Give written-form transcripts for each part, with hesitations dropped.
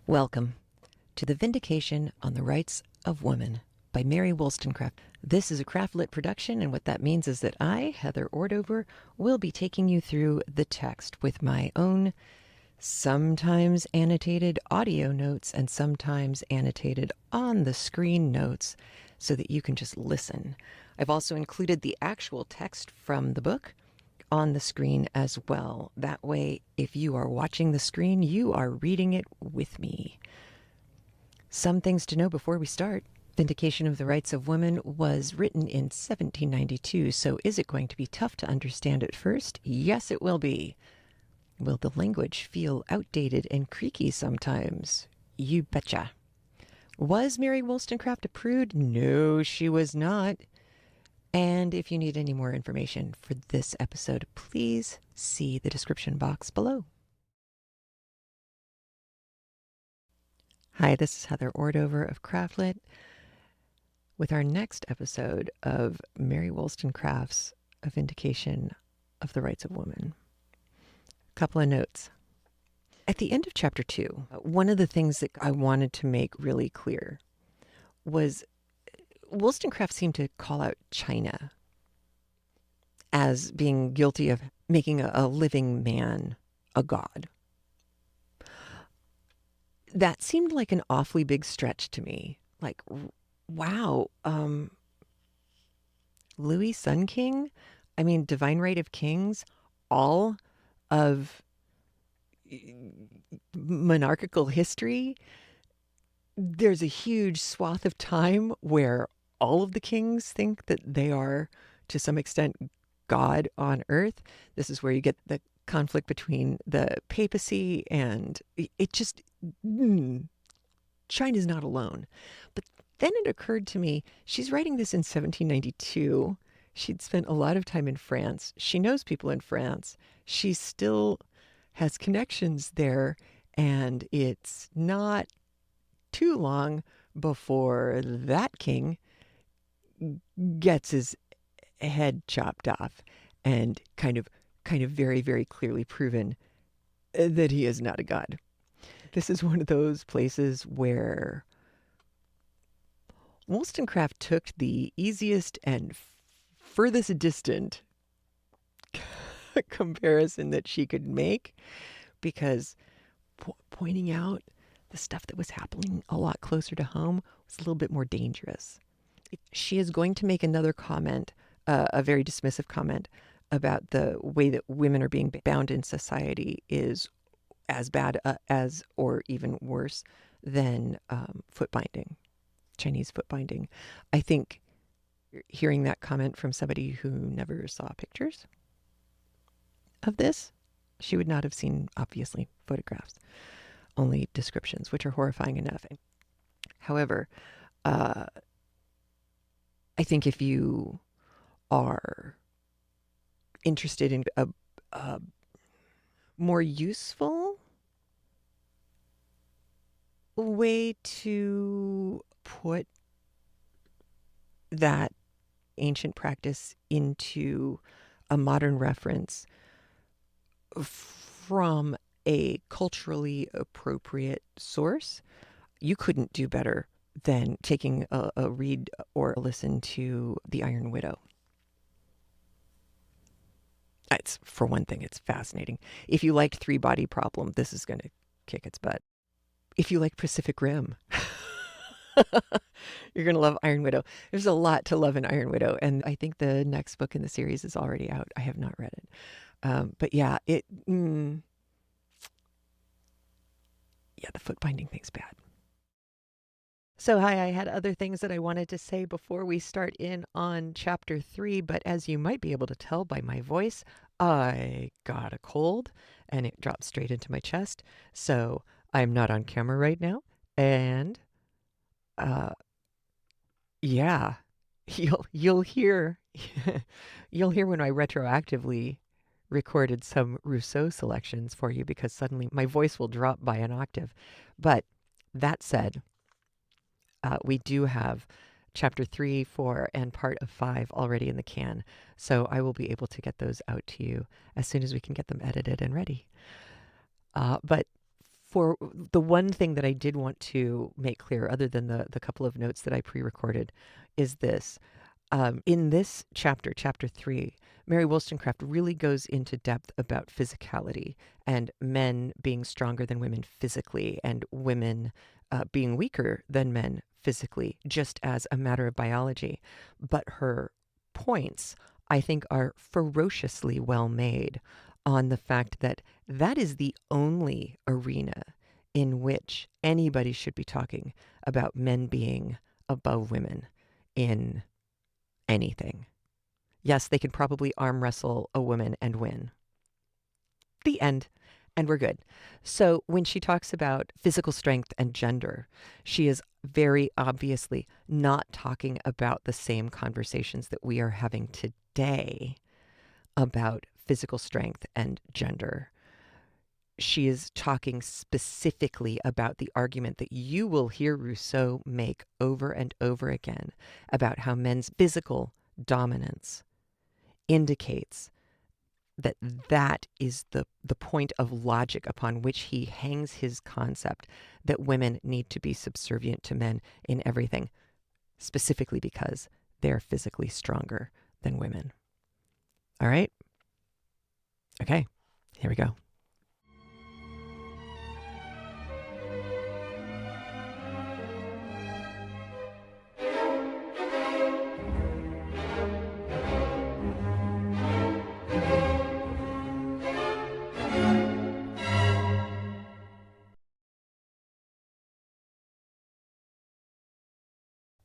Welcome to the Vindication on the Rights of Women by Mary Wollstonecraft. This is a craft-lit production, and what that means is that I, Heather Ordover, will be taking you through the text with my own sometimes annotated audio notes and sometimes annotated on-the-screen notes so that you can just listen. I've also included the actual text from the book on the screen as well. That way, if you are watching the screen, you are reading it with me. Some things to know before we start. Vindication of the Rights of Women was written in 1792, so is it going to be tough to understand at first? Yes, it will be. Will the language feel outdated and creaky sometimes? You betcha. Was Mary Wollstonecraft a prude? No, she was not. And if you need any more information for this episode, please see the description box below. Hi, this is Heather Ordover of Craftlit with our next episode of Mary Wollstonecraft's A Vindication of the Rights of Women. A couple of notes. At the end of chapter 2, one of the things that I wanted to make really clear was Wollstonecraft seemed to call out China as being guilty of making a living man a god. That seemed like an awfully big stretch to me. Like, wow, Louis Sun King? I mean, Divine Right of Kings, all of monarchical history. There's a huge swath of time where all of the kings think that they are, to some extent, God on earth. This is where you get the conflict between the papacy and it just, China's not alone. But then it occurred to me, she's writing this in 1792. She'd spent a lot of time in France. She knows people in France. She still has connections there, and it's not too long before that king gets his head chopped off and kind of very, very clearly proven that he is not a god. This is one of those places where Wollstonecraft took the easiest and furthest distant comparison that she could make, because pointing out the stuff that was happening a lot closer to home was a little bit more dangerous. She is going to make another comment, a very dismissive comment, about the way that women are being bound in society is as bad as, or even worse than foot binding, Chinese foot binding. I think hearing that comment from somebody who never saw pictures of this, she would not have seen, obviously, photographs, only descriptions, which are horrifying enough. However, I think if you are interested in a more useful way to put that ancient practice into a modern reference from a culturally appropriate source, you couldn't do better than taking a read or listen to The Iron Widow. It's, for one thing, it's fascinating. If you liked Three Body Problem, this is going to kick its butt. If you like Pacific Rim, you're going to love Iron Widow. There's a lot to love in Iron Widow, and I think the next book in the series is already out. I have not read it. But yeah, the foot binding thing's bad. So hi, I had other things that I wanted to say before we start in on chapter 3, but as you might be able to tell by my voice, I got a cold and it dropped straight into my chest. So I'm not on camera right now, and yeah, you'll hear you'll hear when I retroactively recorded some Rousseau selections for you, because suddenly my voice will drop by an octave. But that said, we do have chapter 3, 4, and part of 5 already in the can. So I will be able to get those out to you as soon as we can get them edited and ready. But for the one thing that I did want to make clear, other than the couple of notes that I pre-recorded, is this. In this chapter, chapter 3, Mary Wollstonecraft really goes into depth about physicality and men being stronger than women physically and women being weaker than men physically, just as a matter of biology. But her points, I think, are ferociously well made on the fact that that is the only arena in which anybody should be talking about men being above women in anything. Yes, they can probably arm wrestle a woman and win. The end. And we're good. So when she talks about physical strength and gender, she is very obviously not talking about the same conversations that we are having today about physical strength and gender. She is talking specifically about the argument that you will hear Rousseau make over and over again about how men's physical dominance indicates that that is the point of logic upon which he hangs his concept that women need to be subservient to men in everything, specifically because they're physically stronger than women. All right? Okay, here we go.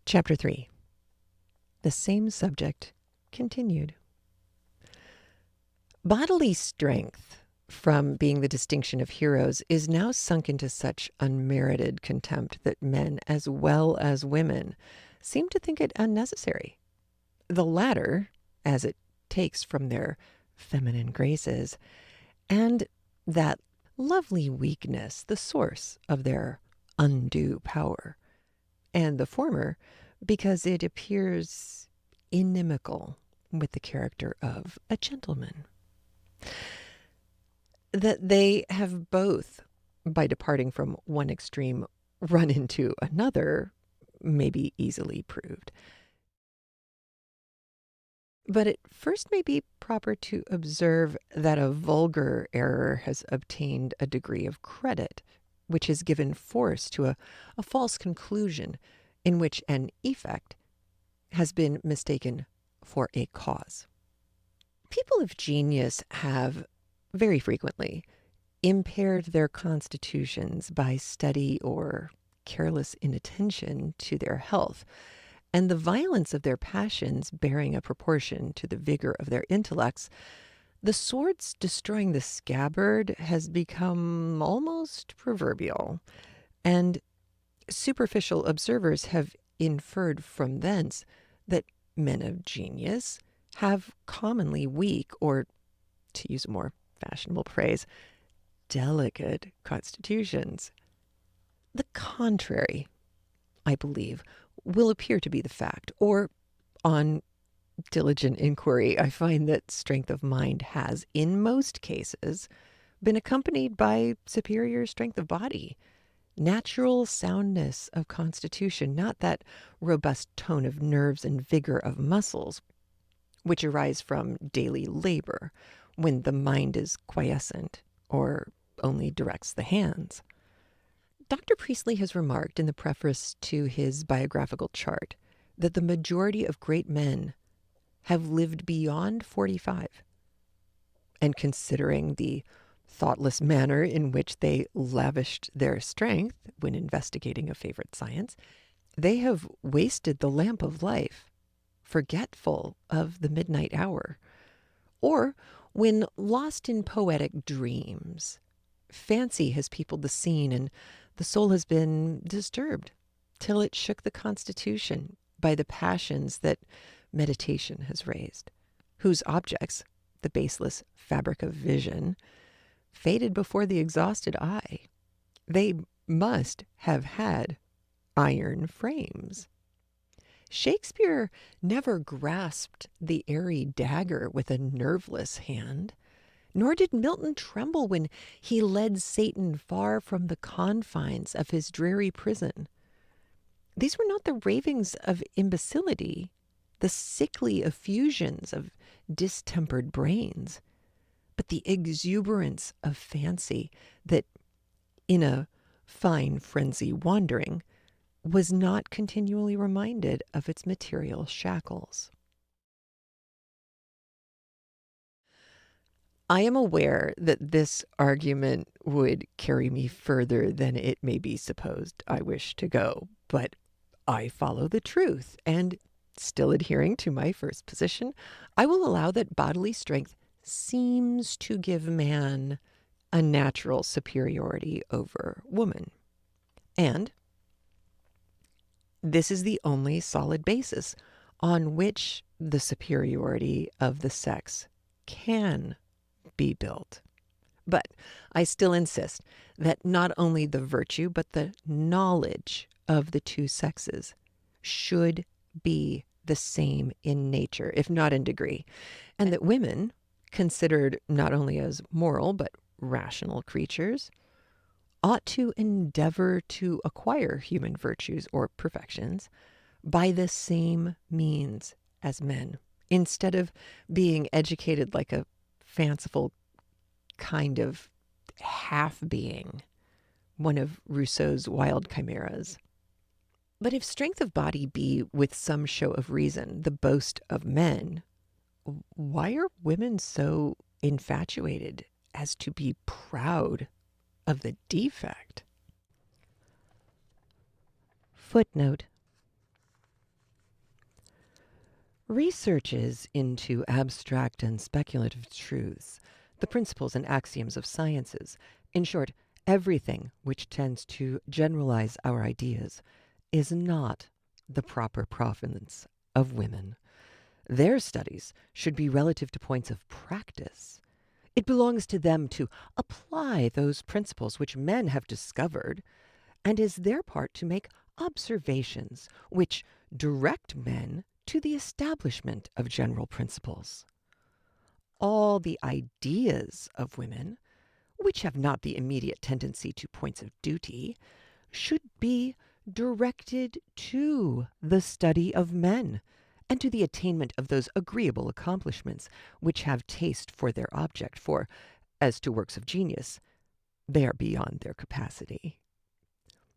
Chapter 3. The same subject continued. Bodily strength, from being the distinction of heroes, is now sunk into such unmerited contempt that men, as well as women, seem to think it unnecessary. The latter, as it takes from their feminine graces, and that lovely weakness, the source of their undue power, and the former, because it appears inimical with the character of a gentleman. That they have both, by departing from one extreme, run into another may be easily proved. But it first may be proper to observe that a vulgar error has obtained a degree of credit, which has given force to a false conclusion in which an effect has been mistaken for a cause. People of genius have very frequently impaired their constitutions by study or careless inattention to their health, and the violence of their passions bearing a proportion to the vigor of their intellects, the sword's destroying the scabbard has become almost proverbial, and superficial observers have inferred from thence that men of genius have commonly weak, or, to use a more fashionable phrase, delicate constitutions. The contrary, I believe, will appear to be the fact, or on diligent inquiry, I find that strength of mind has, in most cases, been accompanied by superior strength of body, natural soundness of constitution, not that robust tone of nerves and vigor of muscles, which arise from daily labor, when the mind is quiescent or only directs the hands. Dr. Priestley has remarked in the preface to his biographical chart that the majority of great men have lived beyond 45. And considering the thoughtless manner in which they lavished their strength when investigating a favorite science, they have wasted the lamp of life, forgetful of the midnight hour, or when lost in poetic dreams, fancy has peopled the scene and the soul has been disturbed till it shook the constitution by the passions that meditation has raised, whose objects, the baseless fabric of vision, faded before the exhausted eye. They must have had iron frames. Shakespeare never grasped the airy dagger with a nerveless hand. Nor did Milton tremble when he led Satan far from the confines of his dreary prison. These were not the ravings of imbecility, the sickly effusions of distempered brains, but the exuberance of fancy that, in a fine frenzy wandering, was not continually reminded of its material shackles. I am aware that this argument would carry me further than it may be supposed I wish to go, but I follow the truth, and still adhering to my first position, I will allow that bodily strength seems to give man a natural superiority over woman. And this is the only solid basis on which the superiority of the sex can be built. But I still insist that not only the virtue, but the knowledge of the two sexes should be the same in nature, if not in degree, and that women, considered not only as moral but rational creatures, ought to endeavor to acquire human virtues or perfections by the same means as men, instead of being educated like a fanciful kind of half being, one of Rousseau's wild chimeras. But if strength of body be with some show of reason the boast of men, why are women so infatuated as to be proud of the defect? Footnote. Researches into abstract and speculative truths, the principles and axioms of sciences, in short, everything which tends to generalize our ideas, is not the proper province of women. Their studies should be relative to points of practice. It belongs to them to apply those principles which men have discovered, and is their part to make observations which direct men to the establishment of general principles. All the ideas of women, which have not the immediate tendency to points of duty, should be directed to the study of men, and to the attainment of those agreeable accomplishments which have taste for their object, for, as to works of genius, they are beyond their capacity.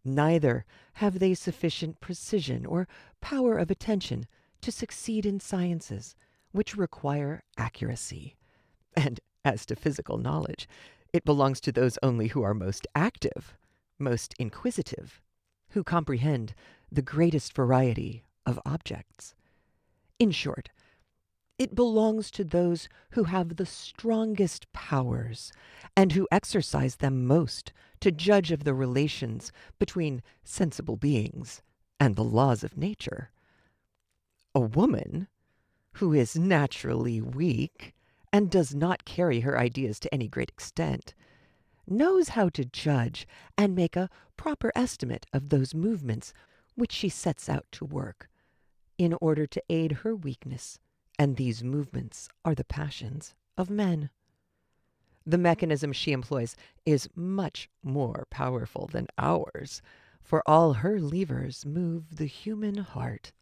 Neither have they sufficient precision or power of attention to succeed in sciences which require accuracy. And as to physical knowledge, it belongs to those only who are most active, most inquisitive, who comprehend the greatest variety of objects. In short, it belongs to those who have the strongest powers, and who exercise them most, to judge of the relations between sensible beings and the laws of nature. A woman who is naturally weak, and does not carry her ideas to any great extent, knows how to judge and make a proper estimate of those movements which she sets out to work, in order to aid her weakness, and these movements are the passions of men. The mechanism she employs is much more powerful than ours, for all her levers move the human heart.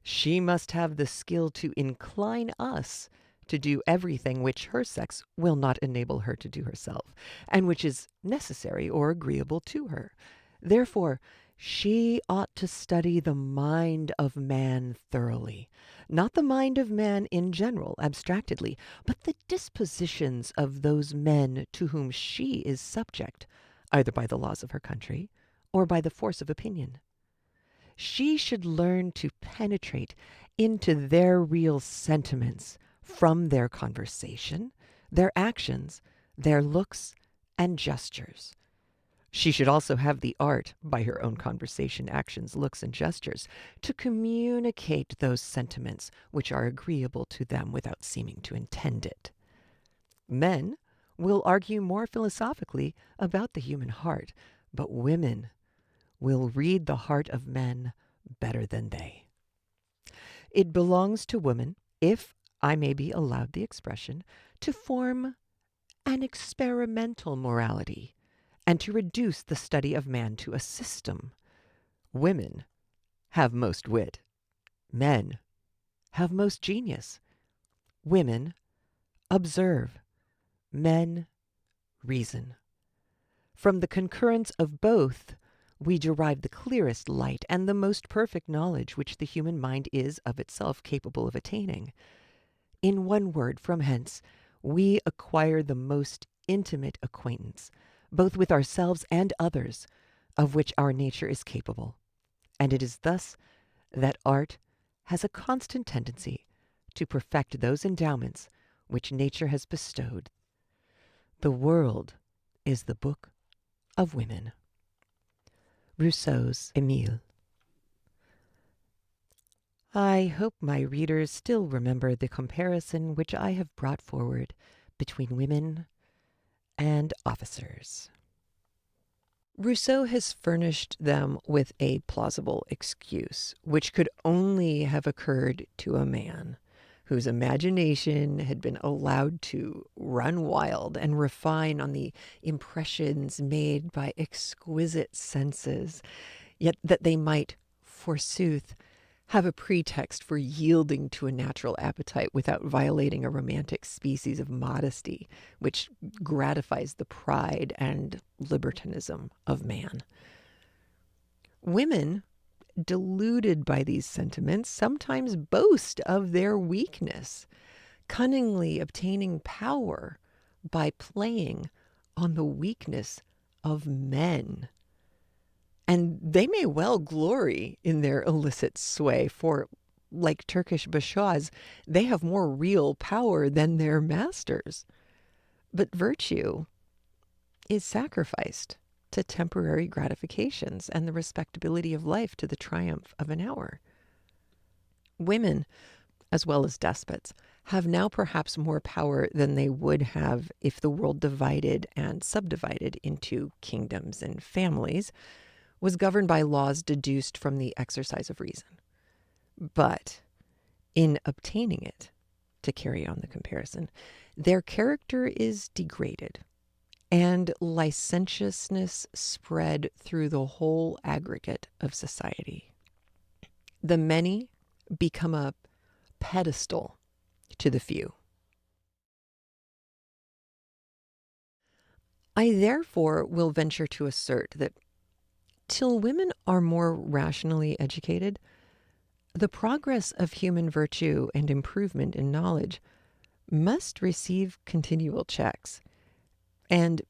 She must have the skill to incline us to do everything which her sex will not enable her to do herself, and which is necessary or agreeable to her. Therefore, she ought to study the mind of man thoroughly, not the mind of man in general, abstractedly, but the dispositions of those men to whom she is subject, either by the laws of her country or by the force of opinion. She should learn to penetrate into their real sentiments from their conversation, their actions, their looks and gestures. She should also have the art, by her own conversation, actions, looks, and gestures, to communicate those sentiments which are agreeable to them without seeming to intend it. Men will argue more philosophically about the human heart, but women will read the heart of men better than they. It belongs to woman, if I may be allowed the expression, to form an experimental morality, and to reduce the study of man to a system. Women have most wit. Men have most genius. Women observe. Men reason. From the concurrence of both, we derive the clearest light and the most perfect knowledge which the human mind is of itself capable of attaining. In one word, from hence, we acquire the most intimate acquaintance, both with ourselves and others, of which our nature is capable. And it is thus that art has a constant tendency to perfect those endowments which nature has bestowed. The world is the book of women. Rousseau's Emile. I hope my readers still remember the comparison which I have brought forward between women and officers. Rousseau has furnished them with a plausible excuse, which could only have occurred to a man whose imagination had been allowed to run wild and refine on the impressions made by exquisite senses, yet that they might, forsooth, have a pretext for yielding to a natural appetite without violating a romantic species of modesty, which gratifies the pride and libertinism of man. Women, deluded by these sentiments, sometimes boast of their weakness, cunningly obtaining power by playing on the weakness of men. And they may well glory in their illicit sway, for, like Turkish bashaws, they have more real power than their masters. But virtue is sacrificed to temporary gratifications and the respectability of life to the triumph of an hour. Women, as well as despots, have now perhaps more power than they would have if the world divided and subdivided into kingdoms and families was governed by laws deduced from the exercise of reason. But in obtaining it, to carry on the comparison, their character is degraded, and licentiousness spread through the whole aggregate of society. The many become a pedestal to the few. I therefore will venture to assert that till women are more rationally educated, the progress of human virtue and improvement in knowledge must receive continual checks. And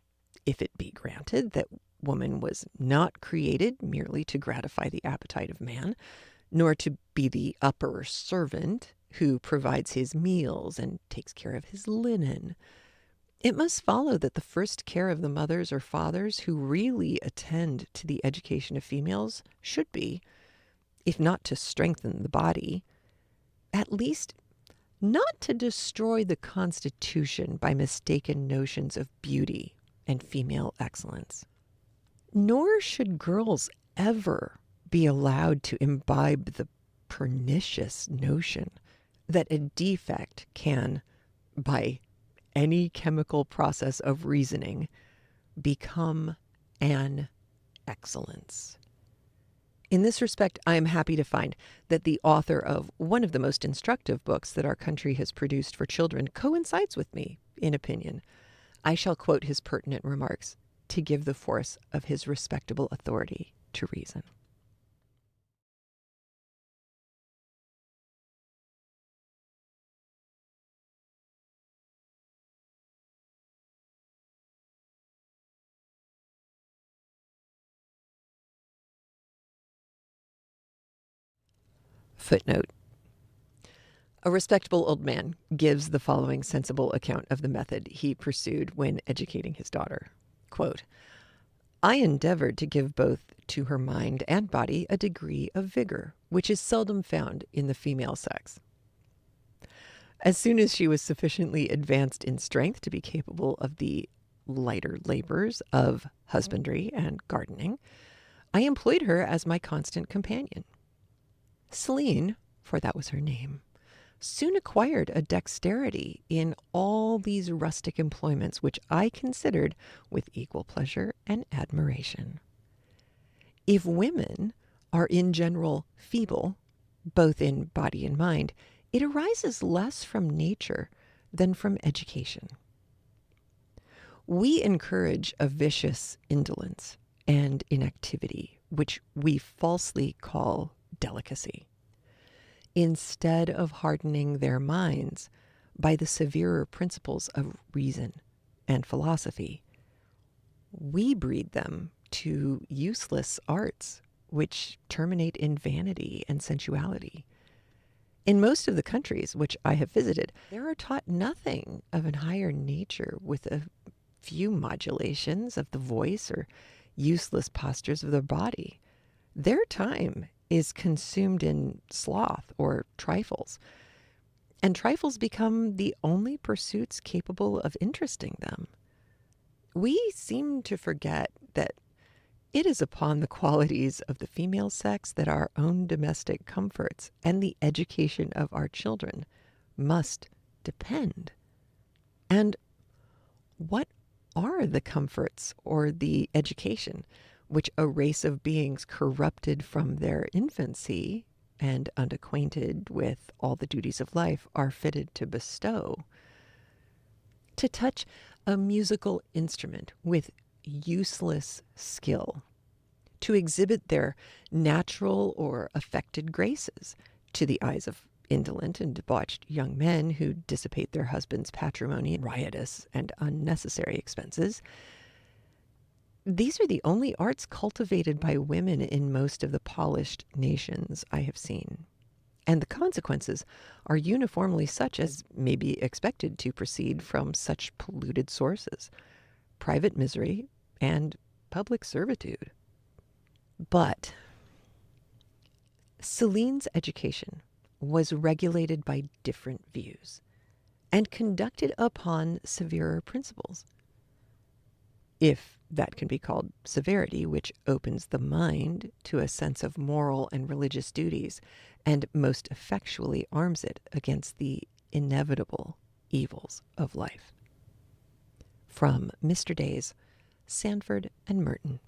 if it be granted that woman was not created merely to gratify the appetite of man, nor to be the upper servant who provides his meals and takes care of his linen, it must follow that the first care of the mothers or fathers who really attend to the education of females should be, if not to strengthen the body, at least not to destroy the constitution by mistaken notions of beauty and female excellence. Nor should girls ever be allowed to imbibe the pernicious notion that a defect can, by any chemical process of reasoning, become an excellence. In this respect, I am happy to find that the author of one of the most instructive books that our country has produced for children coincides with me in opinion. I shall quote his pertinent remarks to give the force of his respectable authority to reason. Footnote. A respectable old man gives the following sensible account of the method he pursued when educating his daughter. Quote, I endeavored to give both to her mind and body a degree of vigor, which is seldom found in the female sex. As soon as she was sufficiently advanced in strength to be capable of the lighter labors of husbandry and gardening, I employed her as my constant companion. Celine, for that was her name, soon acquired a dexterity in all these rustic employments, which I considered with equal pleasure and admiration. If women are in general feeble, both in body and mind, it arises less from nature than from education. We encourage a vicious indolence and inactivity, which we falsely call delicacy, instead of hardening their minds by the severer principles of reason and philosophy. We breed them to useless arts, which terminate in vanity and sensuality. In most of the countries which I have visited, there are taught nothing of an higher nature, with a few modulations of the voice or useless postures of the body. Their time is consumed in sloth or trifles, and trifles become the only pursuits capable of interesting them. We seem to forget that it is upon the qualities of the female sex that our own domestic comforts and the education of our children must depend. And what are the comforts or the education which a race of beings corrupted from their infancy and unacquainted with all the duties of life are fitted to bestow? To touch a musical instrument with useless skill, to exhibit their natural or affected graces to the eyes of indolent and debauched young men who dissipate their husbands' patrimony in riotous and unnecessary expenses. These are the only arts cultivated by women in most of the polished nations I have seen, and the consequences are uniformly such as may be expected to proceed from such polluted sources: private misery and public servitude. But Celine's education was regulated by different views and conducted upon severer principles, if that can be called severity, which opens the mind to a sense of moral and religious duties and most effectually arms it against the inevitable evils of life. From Mr. Day's Sandford and Merton,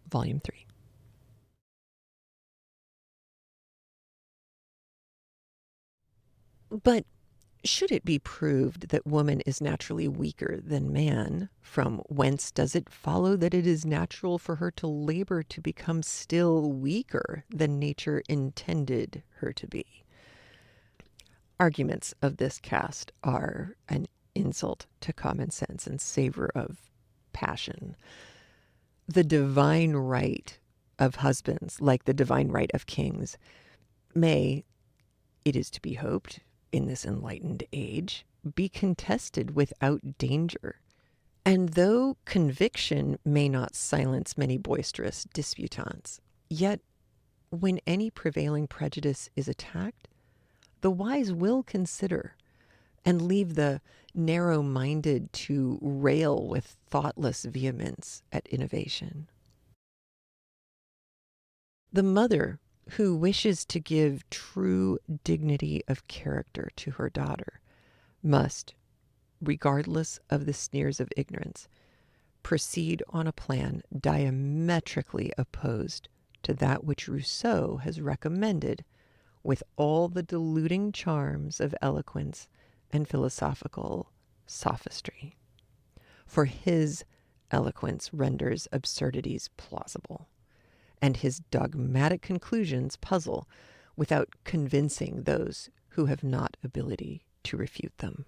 Volume 3. But should it be proved that woman is naturally weaker than man, from whence does it follow that it is natural for her to labor to become still weaker than nature intended her to be? Arguments of this cast are an insult to common sense and savor of passion. The divine right of husbands, like the divine right of kings, may, it is to be hoped, in this enlightened age, be contested without danger. And though conviction may not silence many boisterous disputants, yet when any prevailing prejudice is attacked, the wise will consider and leave the narrow-minded to rail with thoughtless vehemence at innovation. The mother who wishes to give true dignity of character to her daughter must, regardless of the sneers of ignorance, proceed on a plan diametrically opposed to that which Rousseau has recommended with all the deluding charms of eloquence and philosophical sophistry. For his eloquence renders absurdities plausible, and his dogmatic conclusions puzzle without convincing those who have not ability to refute them.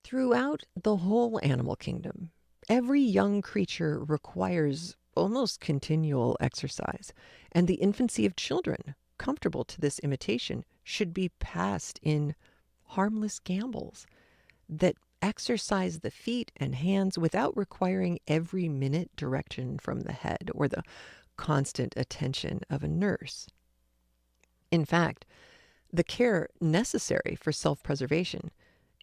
Throughout the whole animal kingdom, every young creature requires almost continual exercise, and the infancy of children, comfortable to this imitation, should be passed in harmless gambols that exercise the feet and hands without requiring every minute direction from the head or the constant attention of a nurse. In fact, the care necessary for self-preservation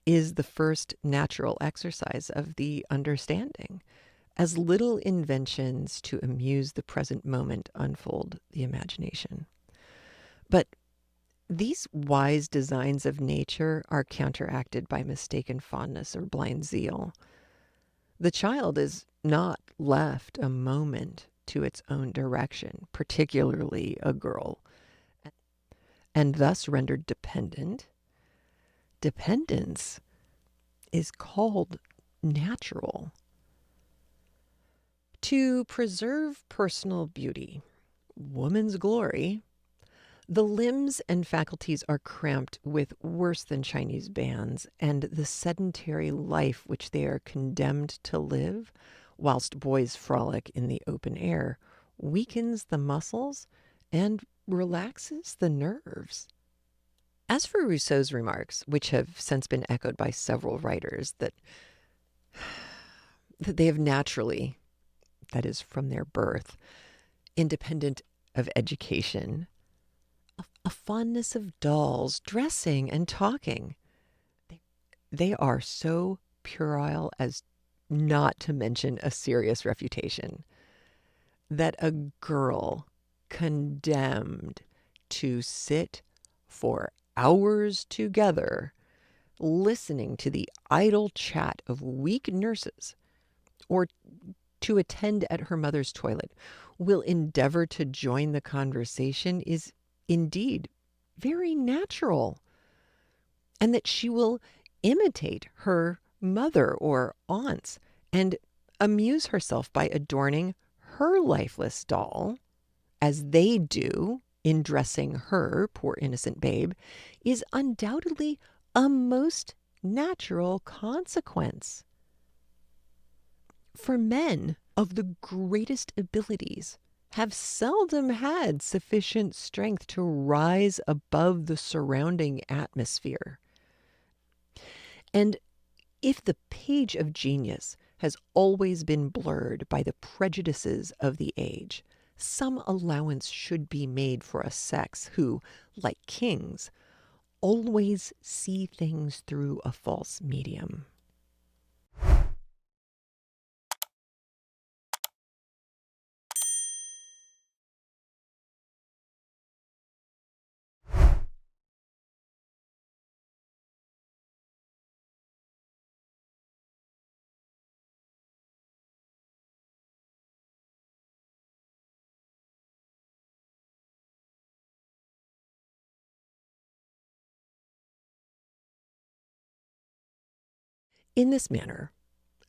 is the first natural exercise of the understanding, as little inventions to amuse the present moment unfold the imagination. But these wise designs of nature are counteracted by mistaken fondness or blind zeal. The child is not left a moment to its own direction, particularly a girl, and thus rendered dependent. Dependence is called natural. To preserve personal beauty, woman's glory, the limbs and faculties are cramped with worse than Chinese bands, and the sedentary life which they are condemned to live, whilst boys frolic in the open air, weakens the muscles and relaxes the nerves. As for Rousseau's remarks, which have since been echoed by several writers, that they have naturally, that is, from their birth, independent of education, a fondness of dolls, dressing, and talking. They are so puerile as not to mention a serious refutation. That a girl condemned to sit for hours together listening to the idle chat of weak nurses or to attend at her mother's toilet will endeavor to join the conversation is indeed very natural, and that she will imitate her mother or aunts and amuse herself by adorning her lifeless doll as they do in dressing her, poor innocent babe, is undoubtedly a most natural consequence. For men of the greatest abilities have seldom had sufficient strength to rise above the surrounding atmosphere. And if the page of genius has always been blurred by the prejudices of the age, some allowance should be made for a sex who, like kings, always see things through a false medium. In this manner,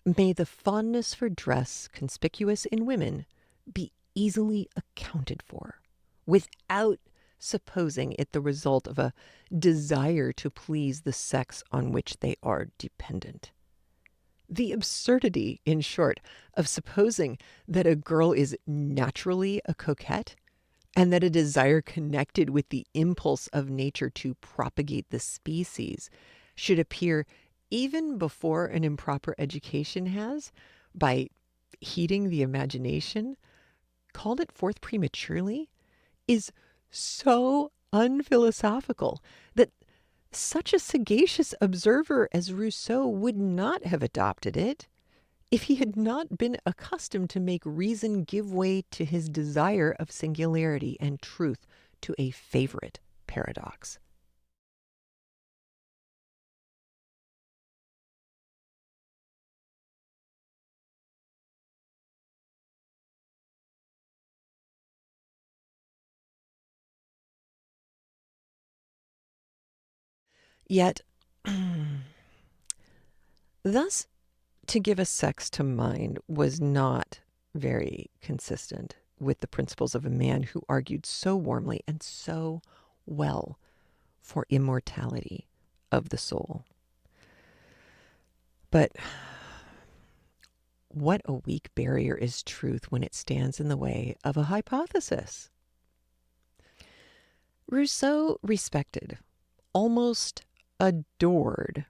may the fondness for dress conspicuous in women be easily accounted for, without supposing it the result of a desire to please the sex on which they are dependent. The absurdity, in short, of supposing that a girl is naturally a coquette, and that a desire connected with the impulse of nature to propagate the species should appear even before an improper education has, by heating the imagination, called it forth prematurely, is so unphilosophical that such a sagacious observer as Rousseau would not have adopted it if he had not been accustomed to make reason give way to his desire of singularity and truth to a favorite paradox. Yet, thus, to give a sex to mind was not very consistent with the principles of a man who argued so warmly and so well for immortality of the soul. But what a weak barrier is truth when it stands in the way of a hypothesis. Rousseau respected, almost adored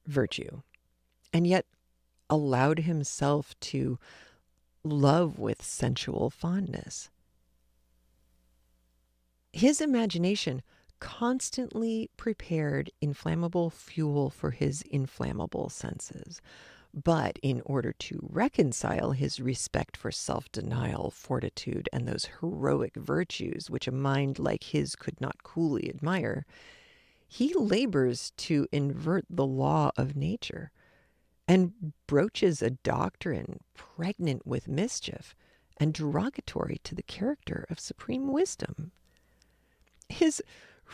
virtue, and yet allowed himself to love with sensual fondness. His imagination constantly prepared inflammable fuel for his inflammable senses, But in order to reconcile his respect for self-denial, fortitude, and those heroic virtues which a mind like his could not coolly admire, he labors to invert the law of nature and broaches a doctrine pregnant with mischief and derogatory to the character of supreme wisdom. His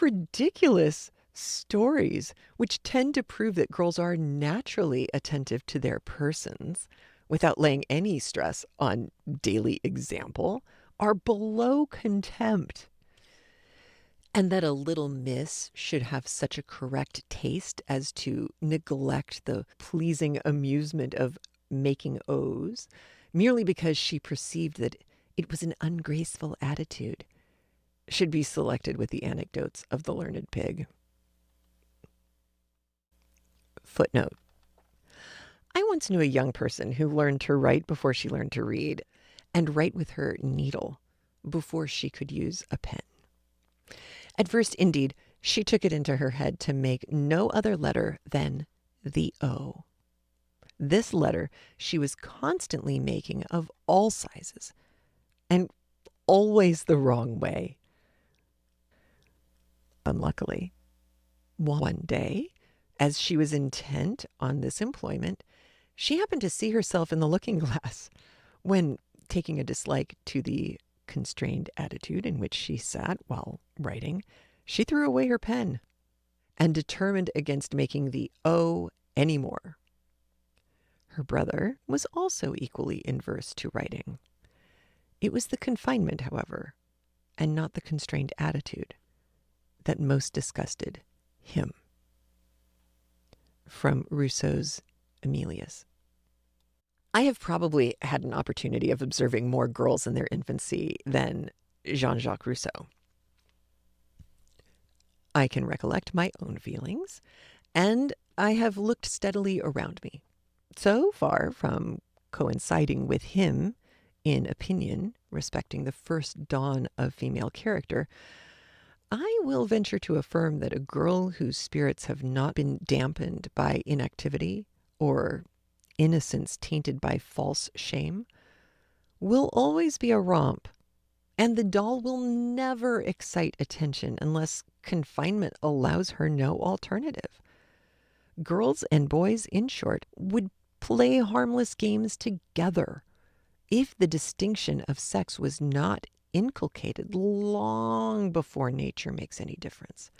ridiculous stories, which tend to prove that girls are naturally attentive to their persons without laying any stress on daily example, are below contempt. And that a little miss should have such a correct taste as to neglect the pleasing amusement of making O's merely because she perceived that it was an ungraceful attitude should be selected with the anecdotes of the learned pig. Footnote. I once knew a young person who learned to write before she learned to read, and write with her needle before she could use a pen. At first, indeed, she took it into her head to make no other letter than the O. This letter she was constantly making of all sizes, and always the wrong way. Unluckily, one day, as she was intent on this employment, she happened to see herself in the looking glass when, taking a dislike to the constrained attitude in which she sat while writing, she threw away her pen and determined against making the O any more. Her brother was also equally inverse to writing. It was the confinement, however, and not the constrained attitude, that most disgusted him. From Rousseau's Emilius. I have probably had an opportunity of observing more girls in their infancy than Jean-Jacques Rousseau. I can recollect my own feelings, and I have looked steadily around me. So far from coinciding with him in opinion respecting the first dawn of female character, I will venture to affirm that a girl whose spirits have not been dampened by inactivity or innocence tainted by false shame will always be a romp, and the doll will never excite attention unless confinement allows her no alternative. Girls and boys, in short, would play harmless games together if the distinction of sex was not inculcated long before nature makes any difference.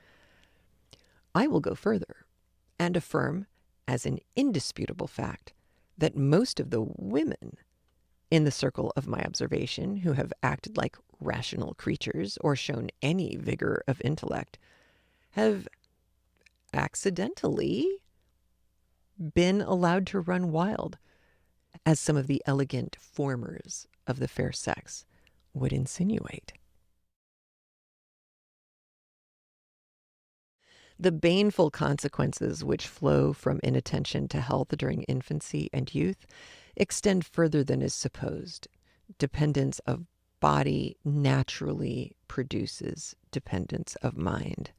I will go further and affirm as an indisputable fact that most of the women in the circle of my observation who have acted like rational creatures or shown any vigor of intellect have accidentally been allowed to run wild, as some of the elegant formers of the fair sex would insinuate. The baneful consequences which flow from inattention to health during infancy and youth extend further than is supposed. Dependence of body naturally produces dependence of mind.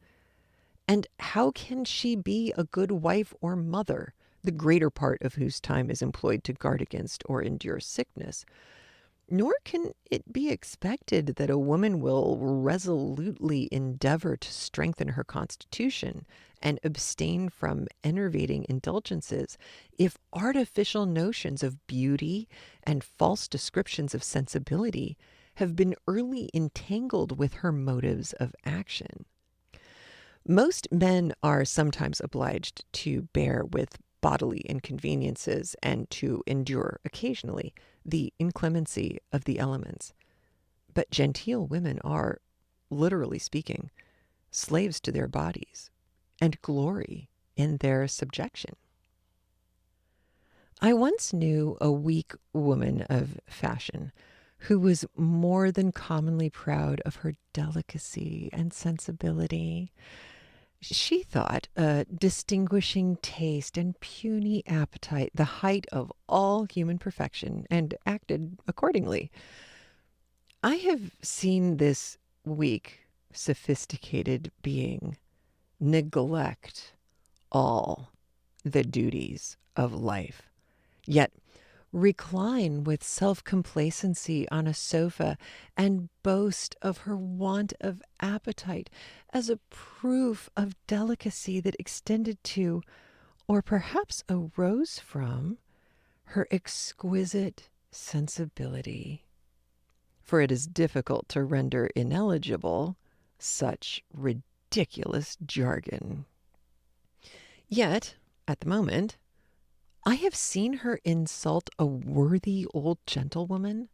And how can she be a good wife or mother, the greater part of whose time is employed to guard against or endure sickness? Nor can it be expected that a woman will resolutely endeavor to strengthen her constitution and abstain from enervating indulgences if artificial notions of beauty and false descriptions of sensibility have been early entangled with her motives of action. Most men are sometimes obliged to bear with bodily inconveniences and to endure occasionally the inclemency of the elements. But genteel women are, literally speaking, slaves to their bodies and glory in their subjection. I once knew a weak woman of fashion who was more than commonly proud of her delicacy and sensibility. She thought a distinguishing taste and puny appetite the height of all human perfection, and acted accordingly. I have seen this weak, sophisticated being neglect all the duties of life yet recline with self-complacency on a sofa and boast of her want of appetite as a proof of delicacy that extended to, or perhaps arose from, her exquisite sensibility. For it is difficult to render ineligible such ridiculous jargon. Yet, at the moment, I have seen her insult a worthy old gentlewoman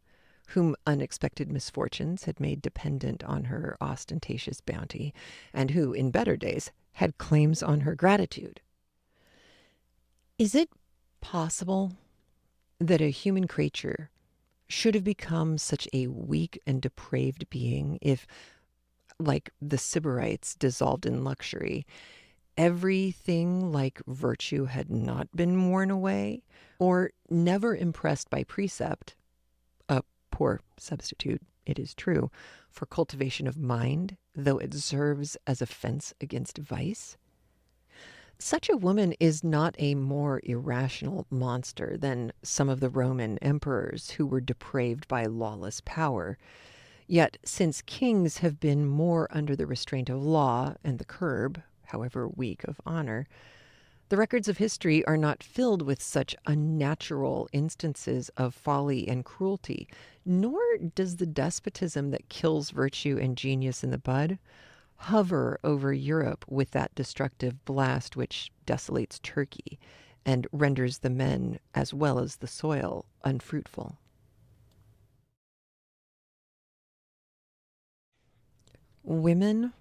whom unexpected misfortunes had made dependent on her ostentatious bounty, and who, in better days, had claims on her gratitude. Is it possible that a human creature should have become such a weak and depraved being if, like the Sybarites dissolved in luxury, everything like virtue had not been worn away, or never impressed by precept, a poor substitute, it is true, for cultivation of mind, though it serves as a fence against vice? Such a woman is not a more irrational monster than some of the Roman emperors who were depraved by lawless power. Yet, since kings have been more under the restraint of law and the curb, however weak, of honor, the records of history are not filled with such unnatural instances of folly and cruelty, nor does the despotism that kills virtue and genius in the bud hover over Europe with that destructive blast which desolates Turkey and renders the men as well as the soil unfruitful. Women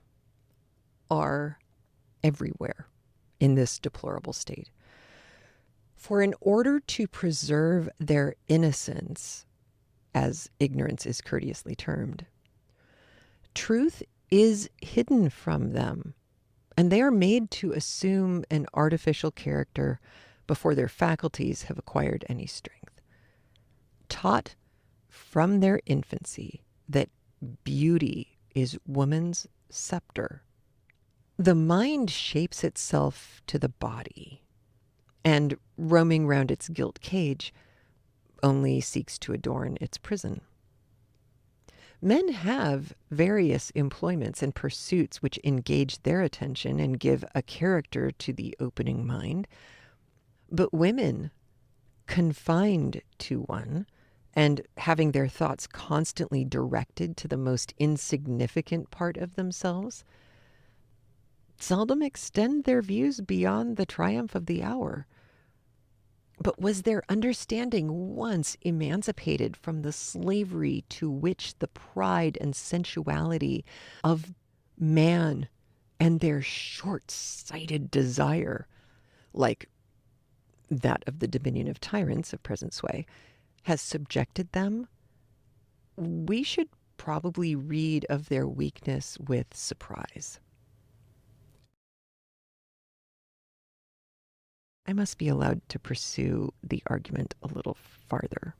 are everywhere in this deplorable state. For in order to preserve their innocence, as ignorance is courteously termed, truth is hidden from them, and they are made to assume an artificial character before their faculties have acquired any strength. Taught from their infancy that beauty is woman's scepter, the mind shapes itself to the body, and roaming round its gilt cage, only seeks to adorn its prison. Men have various employments and pursuits which engage their attention and give a character to the opening mind, but women, confined to one, and having their thoughts constantly directed to the most insignificant part of themselves, seldom extend their views beyond the triumph of the hour. But was their understanding once emancipated from the slavery to which the pride and sensuality of man and their short-sighted desire, like that of the dominion of tyrants of present sway, has subjected them, we should probably read of their weakness with surprise. I must be allowed to pursue the argument a little farther.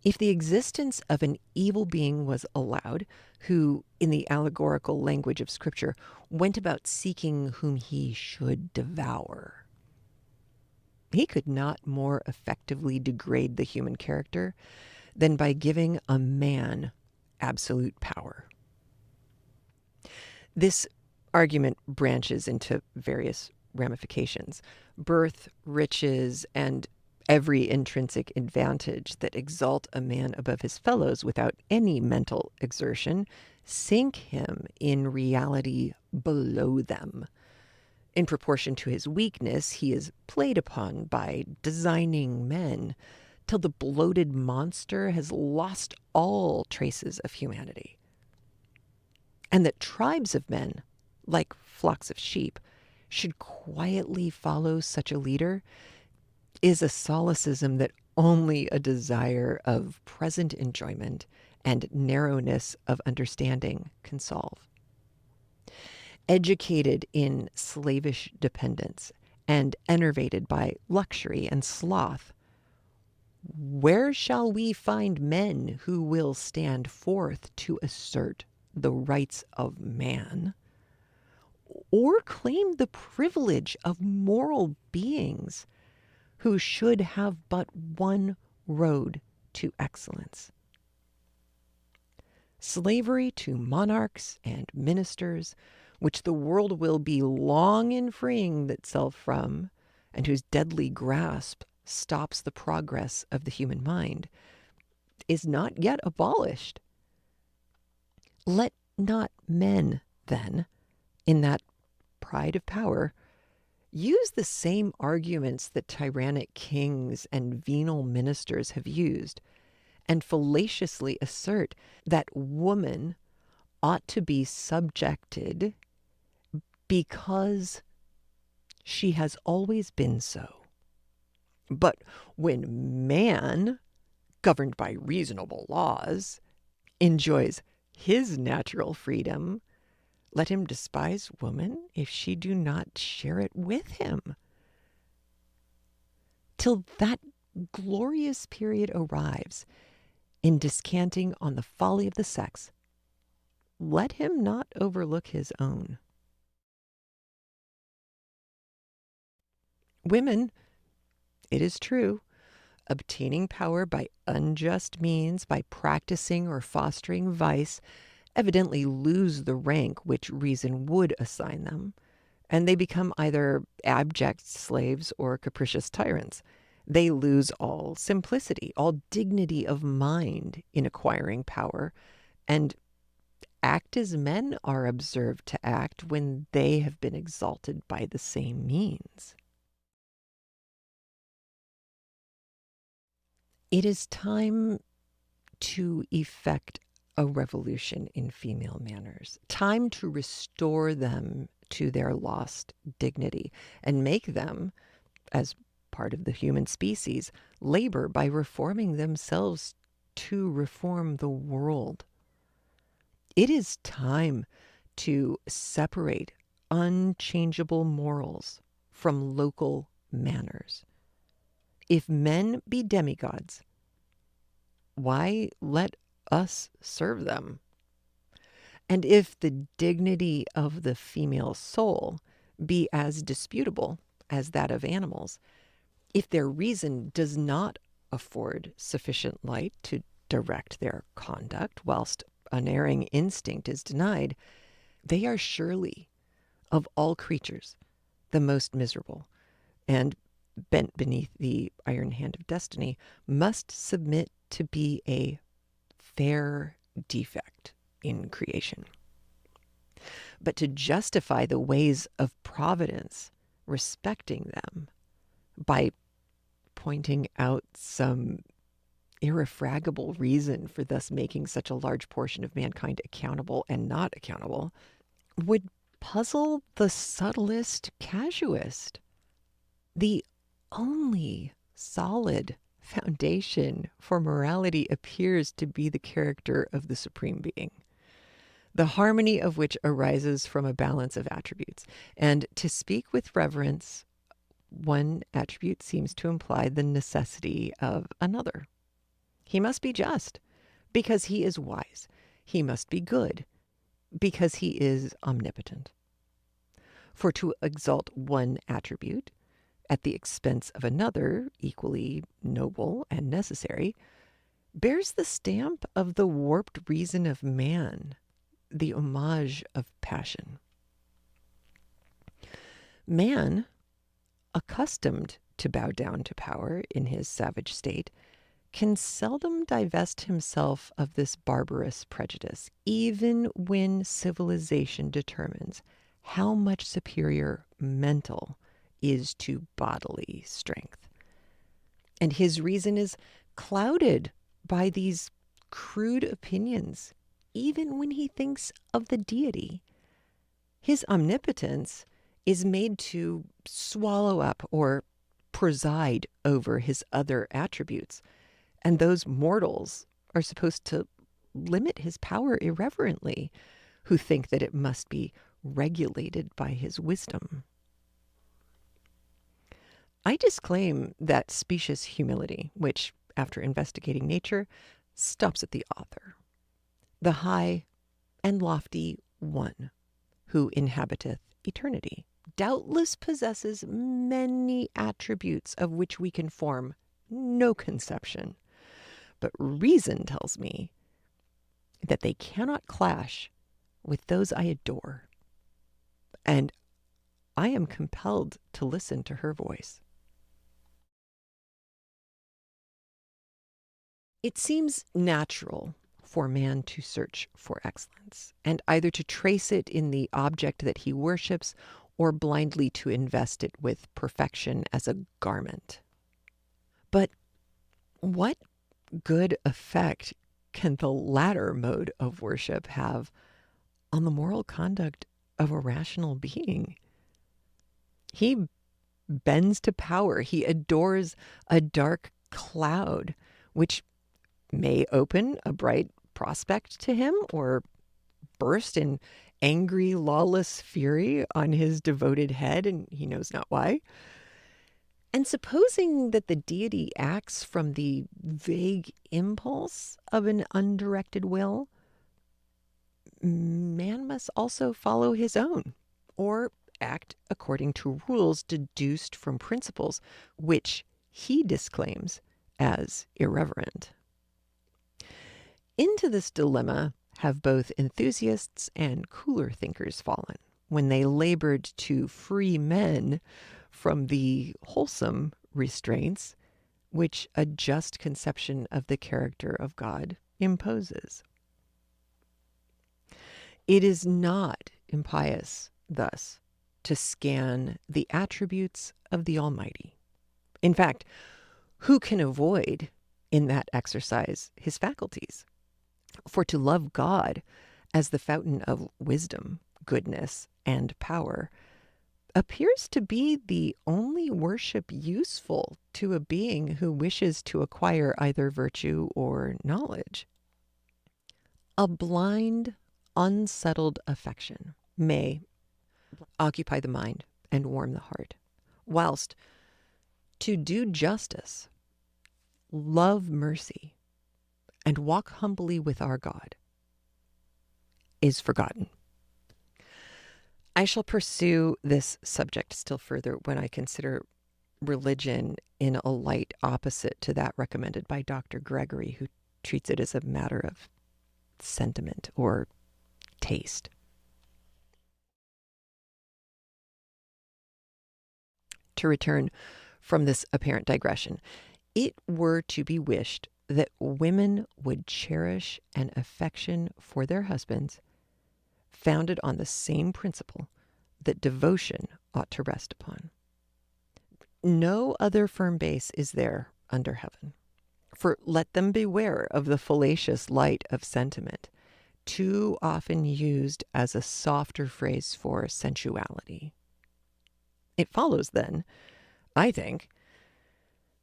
If the existence of an evil being was allowed, who, in the allegorical language of Scripture, went about seeking whom he should devour, he could not more effectively degrade the human character than by giving a man absolute power. This argument branches into various ramifications: birth, riches, and every intrinsic advantage that exalt a man above his fellows without any mental exertion sink him in reality below them. In proportion to his weakness, he is played upon by designing men till the bloated monster has lost all traces of humanity. And that tribes of men, like flocks of sheep, should quietly follow such a leader is a solecism that only a desire of present enjoyment and narrowness of understanding can solve. Educated in slavish dependence and enervated by luxury and sloth, where shall we find men who will stand forth to assert the rights of man, or claim the privilege of moral beings who should have but one road to excellence. Slavery to monarchs and ministers, which the world will be long in freeing itself from, and whose deadly grasp stops the progress of the human mind, is not yet abolished. Let not men, then, in that pride of power, use the same arguments that tyrannic kings and venal ministers have used, and fallaciously assert that woman ought to be subjected because she has always been so. But when man, governed by reasonable laws, enjoys his natural freedom, let him despise woman if she do not share it with him. Till that glorious period arrives, in descanting on the folly of the sex, let him not overlook his own. Women, it is true, obtaining power by unjust means, by practicing or fostering vice, evidently lose the rank which reason would assign them, and they become either abject slaves or capricious tyrants. They lose all simplicity, all dignity of mind in acquiring power, and act as men are observed to act when they have been exalted by the same means. It is time to effect a revolution in female manners, time to restore them to their lost dignity and make them, as part of the human species, labor by reforming themselves to reform the world. It is time to separate unchangeable morals from local manners. If men be demigods, why let us serve them? And if the dignity of the female soul be as disputable as that of animals, if their reason does not afford sufficient light to direct their conduct, whilst unerring instinct is denied, they are surely, of all creatures, the most miserable, and, bent beneath the iron hand of destiny, must submit to be a fair defect in creation. But to justify the ways of providence respecting them by pointing out some irrefragable reason for thus making such a large portion of mankind accountable and not accountable would puzzle the subtlest casuist. The only solid foundation for morality appears to be the character of the Supreme Being, the harmony of which arises from a balance of attributes. And to speak with reverence, one attribute seems to imply the necessity of another. He must be just, because he is wise. He must be good, because he is omnipotent. For to exalt one attribute at the expense of another, equally noble and necessary, bears the stamp of the warped reason of man, the homage of passion. Man, accustomed to bow down to power in his savage state, can seldom divest himself of this barbarous prejudice, even when civilization determines how much superior mental is to bodily strength. And his reason is clouded by these crude opinions, even when he thinks of the deity. His omnipotence is made to swallow up or preside over his other attributes, and those mortals are supposed to limit his power irreverently, who think that it must be regulated by his wisdom. I disclaim that specious humility, which, after investigating nature, stops at the author, the high and lofty One who inhabiteth eternity, doubtless possesses many attributes of which we can form no conception. But reason tells me that they cannot clash with those I adore. And I am compelled to listen to her voice. It seems natural for man to search for excellence, and either to trace it in the object that he worships or blindly to invest it with perfection as a garment. But what good effect can the latter mode of worship have on the moral conduct of a rational being? He bends to power. He adores a dark cloud, which may open a bright prospect to him or burst in angry, lawless fury on his devoted head, and he knows not why. And supposing that the deity acts from the vague impulse of an undirected will, man must also follow his own, or act according to rules deduced from principles which he disclaims as irreverent. Into this dilemma have both enthusiasts and cooler thinkers fallen when they labored to free men from the wholesome restraints which a just conception of the character of God imposes. It is not impious, thus, to scan the attributes of the Almighty. In fact, who can avoid in that exercise his faculties? For to love God as the fountain of wisdom, goodness, and power appears to be the only worship useful to a being who wishes to acquire either virtue or knowledge. A blind, unsettled affection may occupy the mind and warm the heart, whilst to do justice, love mercy, and walk humbly with our God is forgotten. I shall pursue this subject still further when I consider religion in a light opposite to that recommended by Dr. Gregory, who treats it as a matter of sentiment or taste. To return from this apparent digression, it were to be wished that women would cherish an affection for their husbands founded on the same principle that devotion ought to rest upon. No other firm base is there under heaven. For let them beware of the fallacious light of sentiment, too often used as a softer phrase for sensuality. It follows then, I think,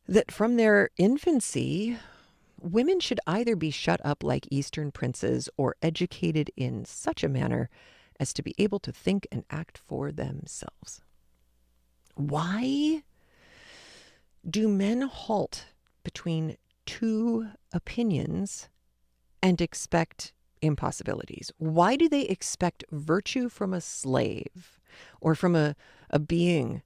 that from their infancy, women should either be shut up like Eastern princes or educated in such a manner as to be able to think and act for themselves. Why do men halt between two opinions and expect impossibilities? Why do they expect virtue from a slave or from a being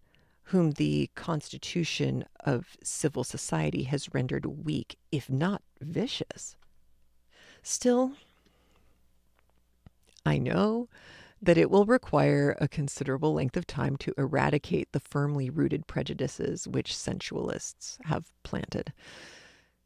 whom the constitution of civil society has rendered weak, if not vicious? Still, I know that it will require a considerable length of time to eradicate the firmly rooted prejudices which sensualists have planted.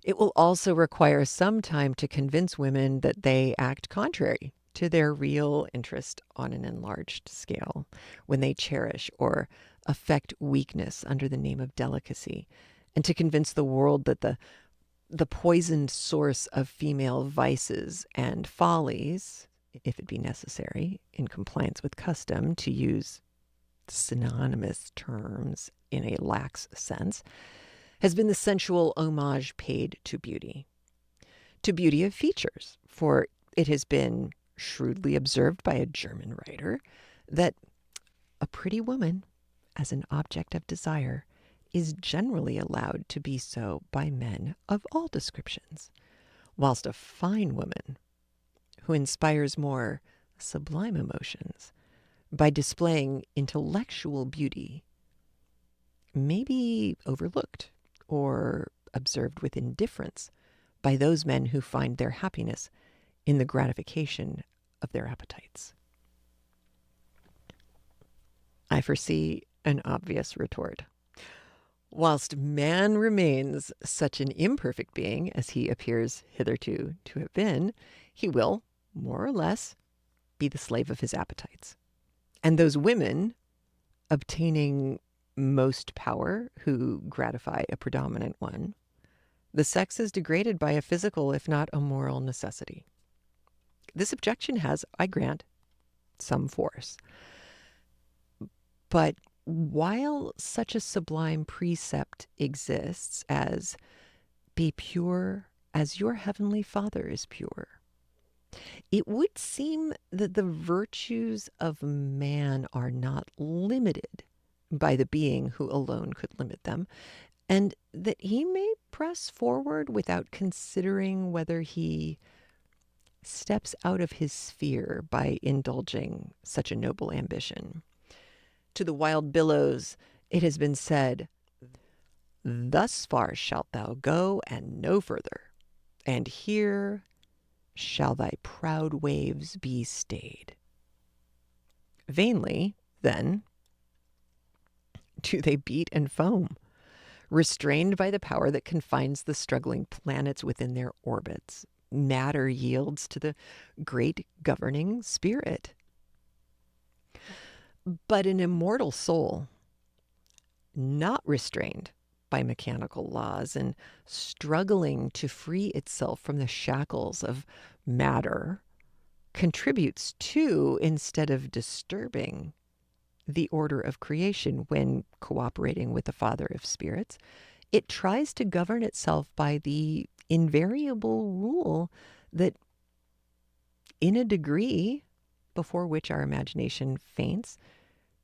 It will also require some time to convince women that they act contrary to their real interest on an enlarged scale when they cherish or affect weakness under the name of delicacy, and to convince the world that the poisoned source of female vices and follies, if it be necessary, in compliance with custom, to use synonymous terms in a lax sense, has been the sensual homage paid to beauty of features. For it has been shrewdly observed by a German writer that a pretty woman, as an object of desire, is generally allowed to be so by men of all descriptions, whilst a fine woman, who inspires more sublime emotions, by displaying intellectual beauty, may be overlooked or observed with indifference by those men who find their happiness in the gratification of their appetites. I foresee an obvious retort. Whilst man remains such an imperfect being as he appears hitherto to have been, he will, more or less, be the slave of his appetites. And those women obtaining most power who gratify a predominant one, the sex is degraded by a physical, if not a moral necessity. This objection has, I grant, some force. But while such a sublime precept exists as be pure as your heavenly Father is pure, it would seem that the virtues of man are not limited by the being who alone could limit them, and that he may press forward without considering whether he steps out of his sphere by indulging such a noble ambition. To the wild billows it has been said, "Thus far shalt thou go and no further, and here shall thy proud waves be stayed." Vainly, then, do they beat and foam, restrained by the power that confines the struggling planets within their orbits. Matter yields to the great governing spirit. But an immortal soul, not restrained by mechanical laws and struggling to free itself from the shackles of matter, contributes to, instead of disturbing, the order of creation when cooperating with the Father of Spirits. It tries to govern itself by the invariable rule that, in a degree before which our imagination faints,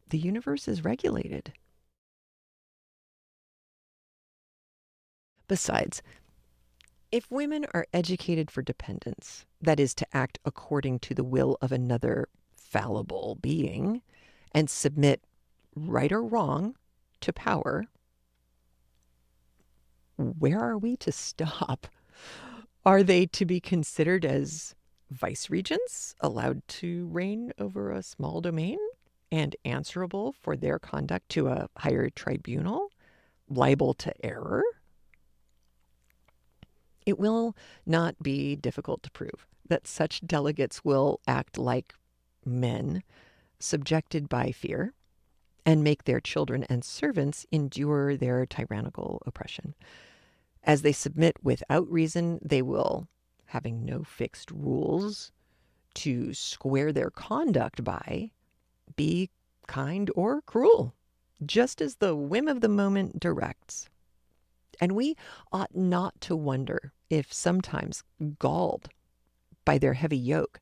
the universe is regulated. Besides, if women are educated for dependence, that is, to act according to the will of another fallible being, and submit, right or wrong, to power, where are we to stop? Are they to be considered as vice-regents, allowed to reign over a small domain, and answerable for their conduct to a higher tribunal, liable to error? It will not be difficult to prove that such delegates will act like men, subjected by fear, and make their children and servants endure their tyrannical oppression. As they submit without reason, they will, having no fixed rules to square their conduct by, be kind or cruel, just as the whim of the moment directs. And we ought not to wonder if, sometimes galled by their heavy yoke,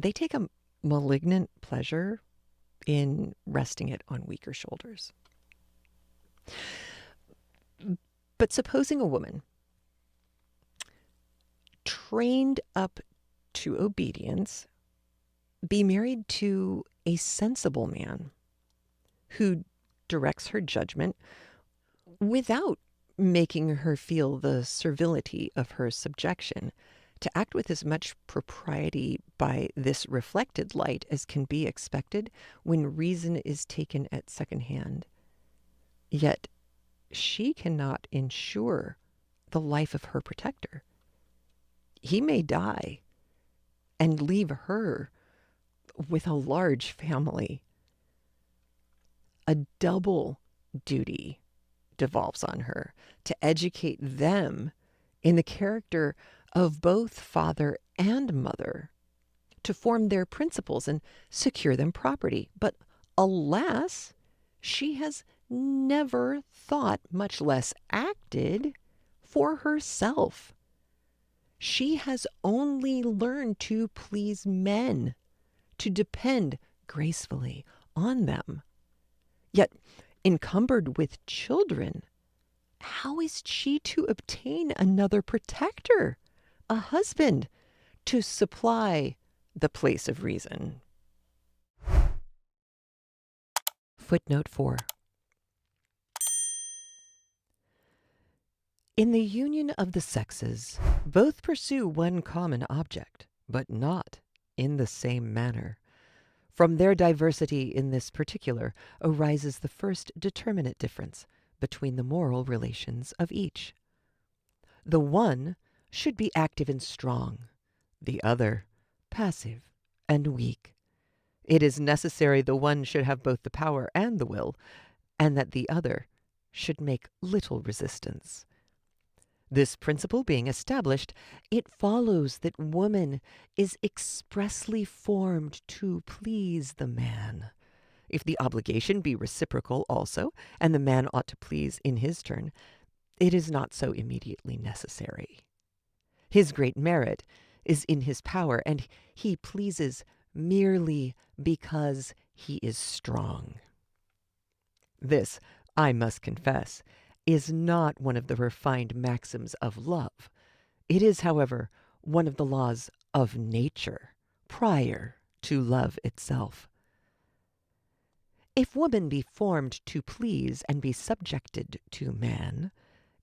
they take a malignant pleasure in resting it on weaker shoulders. But supposing a woman, trained up to obedience, be married to a sensible man who directs her judgment without making her feel the servility of her subjection, to act with as much propriety by this reflected light as can be expected when reason is taken at second hand. Yet she cannot ensure the life of her protector. He may die and leave her with a large family. A double duty devolves on her to educate them in the character of both father and mother, to form their principles and secure them property. But alas, she has never thought, much less acted, for herself. She has only learned to please men, to depend gracefully on them. Yet, encumbered with children, how is she to obtain another protector, a husband, to supply the place of reason? Footnote 4. In the union of the sexes, both pursue one common object, but not in the same manner. From their diversity in this particular arises the first determinate difference between the moral relations of each. The one should be active and strong, the other passive and weak. It is necessary the one should have both the power and the will, and that the other should make little resistance. This principle being established, it follows that woman is expressly formed to please the man. If the obligation be reciprocal also, and the man ought to please in his turn, it is not so immediately necessary. His great merit is in his power, and he pleases merely because he is strong. This, I must confess, is not one of the refined maxims of love. It is, however, one of the laws of nature, prior to love itself. If woman be formed to please and be subjected to man,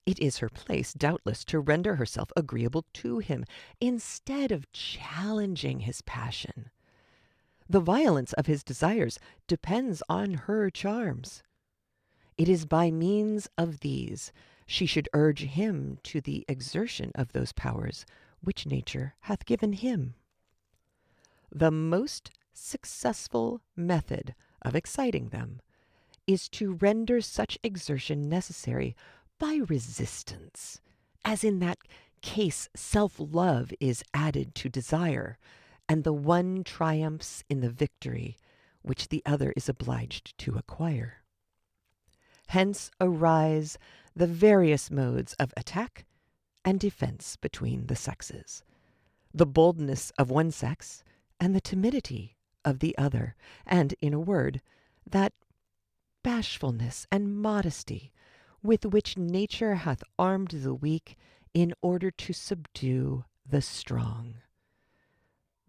it is her place, doubtless, to render herself agreeable to him, instead of challenging his passion. The violence of his desires depends on her charms. It is by means of these she should urge him to the exertion of those powers which nature hath given him. The most successful method of exciting them is to render such exertion necessary by resistance, as in that case self-love is added to desire, and the one triumphs in the victory which the other is obliged to acquire. Hence arise the various modes of attack and defense between the sexes, the boldness of one sex and the timidity of the other, and, in a word, that bashfulness and modesty with which nature hath armed the weak in order to subdue the strong.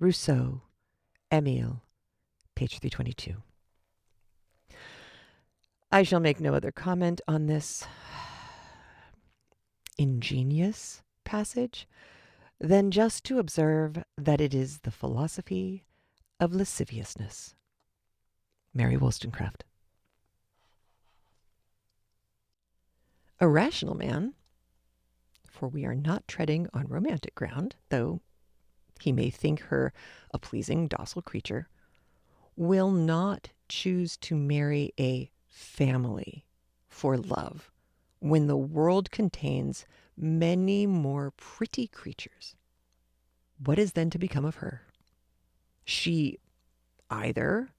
Rousseau, Emile, page 322. I shall make no other comment on this ingenious passage than just to observe that it is the philosophy of lasciviousness. Mary Wollstonecraft. A rational man, for we are not treading on romantic ground, though he may think her a pleasing, docile creature, will not choose to marry a family for love when the world contains many more pretty creatures. What is then to become of her? She either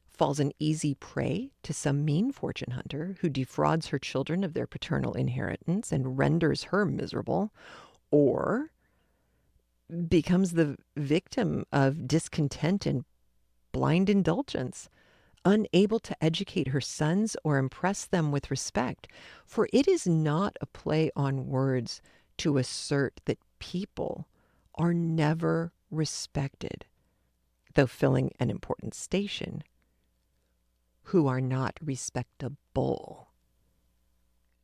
falls an easy prey to some mean fortune hunter who defrauds her children of their paternal inheritance and renders her miserable, or becomes the victim of discontent and blind indulgence, unable to educate her sons or impress them with respect. For it is not a play on words to assert that people are never respected, though filling an important station, who are not respectable.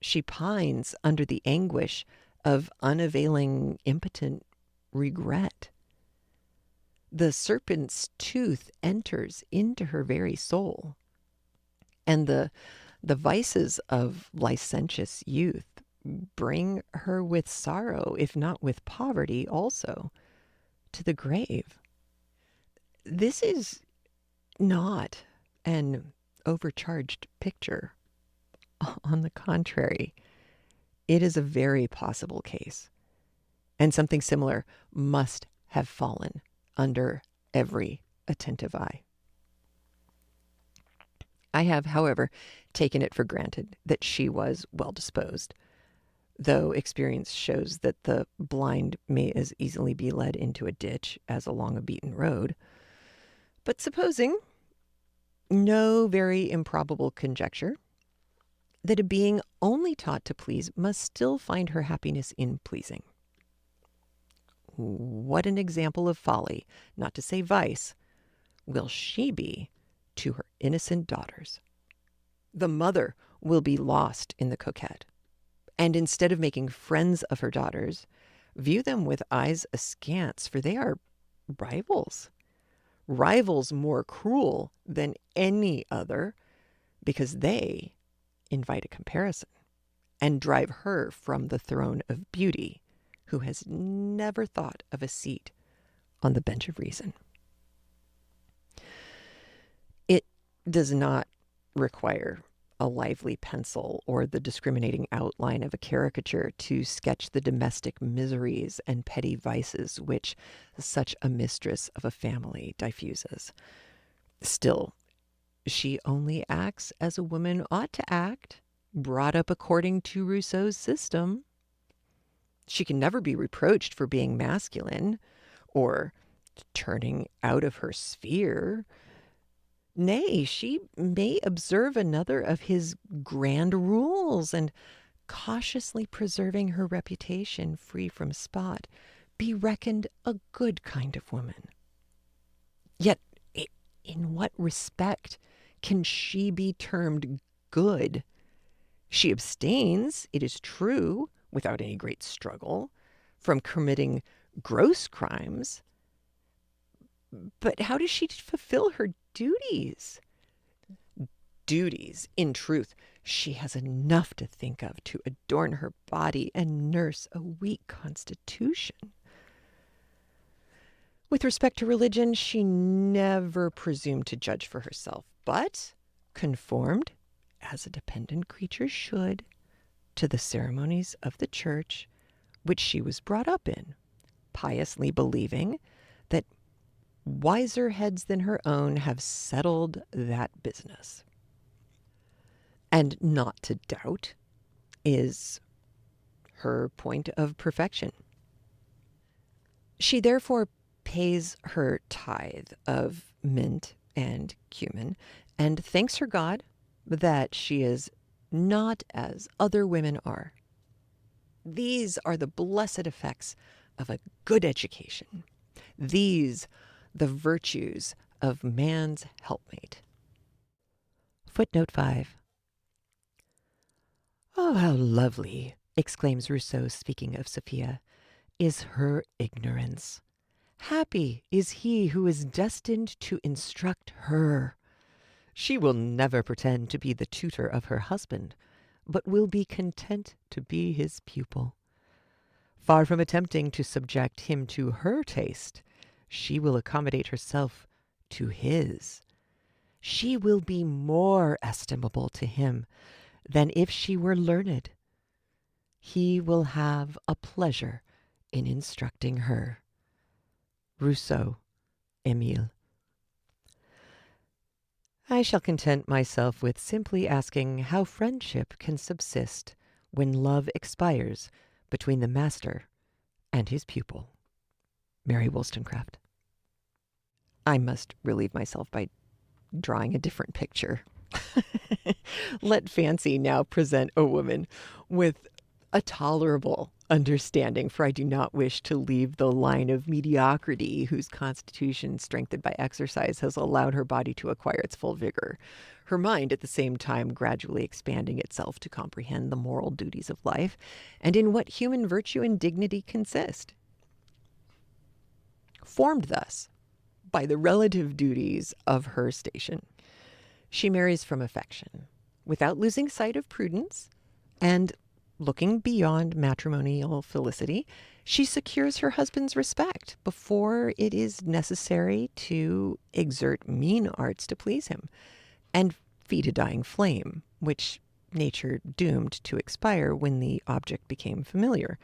She pines under the anguish of unavailing, impotent regret. The serpent's tooth enters into her very soul, and the vices of licentious youth bring her with sorrow, if not with poverty also, to the grave. This is not an overcharged picture. On the contrary, it is a very possible case, and something similar must have fallen under every attentive eye. I have, however, taken it for granted that she was well disposed, though experience shows that the blind may as easily be led into a ditch as along a beaten road. But supposing, no very improbable conjecture, that a being only taught to please must still find her happiness in pleasing. What an example of folly, not to say vice, will she be to her innocent daughters? The mother will be lost in the coquette, and instead of making friends of her daughters, view them with eyes askance, for they are rivals. Rivals more cruel than any other, because they invite a comparison and drive her from the throne of beauty, who has never thought of a seat on the bench of reason. It does not require a lively pencil or the discriminating outline of a caricature to sketch the domestic miseries and petty vices which such a mistress of a family diffuses. Still, she only acts as a woman ought to act, brought up according to Rousseau's system. She can never be reproached for being masculine or turning out of her sphere. Nay, she may observe another of his grand rules, and, cautiously preserving her reputation free from spot, be reckoned a good kind of woman. Yet, in what respect can she be termed good? She abstains, it is true, without any great struggle, from committing gross crimes. But how does she fulfill her duties? Duties, in truth, she has enough to think of to adorn her body and nurse a weak constitution. With respect to religion, she never presumed to judge for herself, but conformed, as a dependent creature should, to the ceremonies of the church which she was brought up in, piously believing that wiser heads than her own have settled that business. And not to doubt is her point of perfection. She therefore pays her tithe of mint and cumin, and thanks her God that she is not as other women are. These are the blessed effects of a good education. These the virtues of man's helpmate. Footnote 5. Oh, how lovely, exclaims Rousseau, speaking of Sophia, is her ignorance. Happy is he who is destined to instruct her. She will never pretend to be the tutor of her husband, but will be content to be his pupil. Far from attempting to subject him to her taste, she will accommodate herself to his. She will be more estimable to him than if she were learned. He will have a pleasure in instructing her. Rousseau, Emile. I shall content myself with simply asking how friendship can subsist when love expires between the master and his pupil. Mary Wollstonecraft. I must relieve myself by drawing a different picture. Let fancy now present a woman with a tolerable understanding, for I do not wish to leave the line of mediocrity whose constitution, strengthened by exercise, has allowed her body to acquire its full vigor, her mind at the same time gradually expanding itself to comprehend the moral duties of life, and in what human virtue and dignity consist. Formed thus by the relative duties of her station, she marries from affection, without losing sight of prudence, and, looking beyond matrimonial felicity, she secures her husband's respect before it is necessary to exert mean arts to please him, and feed a dying flame, which nature doomed to expire when the object became familiar,